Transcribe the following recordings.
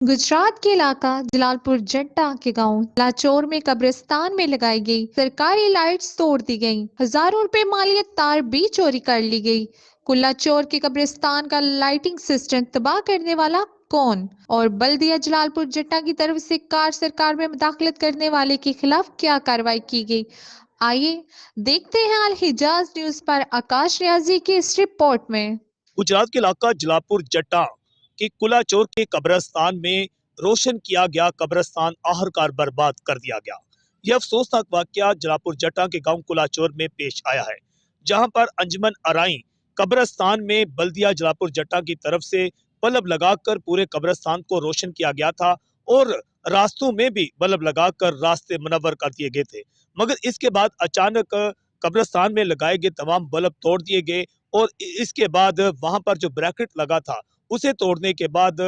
गुजरात के इलाका जलालपुर जट्टा के गांव लाचौर में कब्रिस्तान में लगाई गई सरकारी लाइट्स तोड़ दी गईं। हजारों रुपए मालियत तार भी चोरी कर ली गई। कुल्लाचौर के कब्रिस्तान का लाइटिंग सिस्टम तबाह करने वाला कौन, और बल्दिया जलालपुर जट्टा की तरफ से कार सरकार में मुदाखलत करने वाले के खिलाफ क्या कार्रवाई की गई? आइए देखते हैं अल हिजाज न्यूज पर आकाश रियाजी की इस रिपोर्ट में। गुजरात के इलाका जलालपुर जट्टा के कुलाचौर के कब्रिस्तान में रोशन किया गया कब्रिस्तान आखिरकार बर्बाद कर दिया गया। यह अफसोसनाक वाकया जलालपुर जट्टा के गांव कुलाचौर में पेश आया है, जहां पर अंजमन अराई कब्रिस्तान में बल्दिया जलालपुर जट्टा की तरफ से बल्ब लगाकर पूरे कब्रिस्तान को रोशन किया गया था और रास्तों में भी बल्ब लगाकर रास्ते मुनव्वर कर दिए गए थे। मगर इसके बाद अचानक कब्रिस्तान में लगाए गए तमाम बल्ब तोड़ दिए गए और इसके बाद वहां पर जो ब्रैकेट लगा था उसे तोड़ने के बाद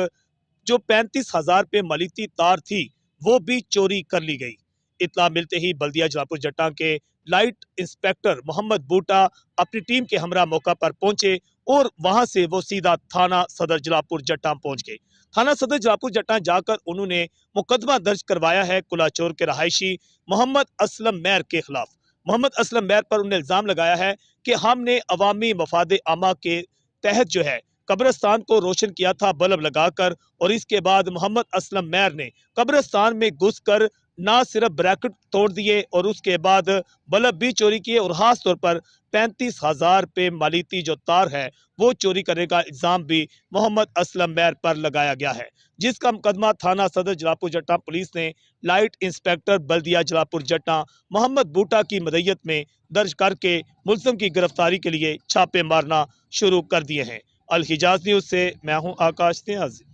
जो 35,000 पे मलीती तार थी वो भी चोरी कर ली गई। इतला मिलते ही बल्दिया जलालपुर जट्टा के लाइट इंस्पेक्टर मोहम्मद बूटा अपनी टीम के हमरा मौका पर पहुंचे और वहां से वो सीधा थाना सदर जलालपुर जट्टा पहुंच गए। थाना सदर जलालपुर जट्टा जाकर उन्होंने मुकदमा दर्ज करवाया है कुलाचौर के रहायशी मोहम्मद असलम मैर के खिलाफ। मोहम्मद असलम मैर पर उन्हें इल्जाम लगाया है कि हमने अवामी मफाद आमा के तहत जो है कब्रिस्तान को रोशन किया था बल्ब लगाकर, और इसके बाद मोहम्मद असलम मैर ने कब्रिस्तान में घुसकर ना सिर्फ ब्रैकेट तोड़ दिए और उसके बाद बल्ब भी चोरी किए और खास तौर पर 35,000 पे मालीती जो तार है वो चोरी करने का इल्जाम भी मोहम्मद असलम मैर पर लगाया गया है, जिसका मुकदमा थाना सदर जलालपुर जट्टा पुलिस ने लाइट इंस्पेक्टर बल्दिया जलालपुर जट्टा मोहम्मद बूटा की मदयत में दर्ज करके मुलजिम की गिरफ्तारी के लिए छापे मारना शुरू कर दिए हैं। अल हिजाज न्यूज से मैं हूं आकाश नियाज़ी।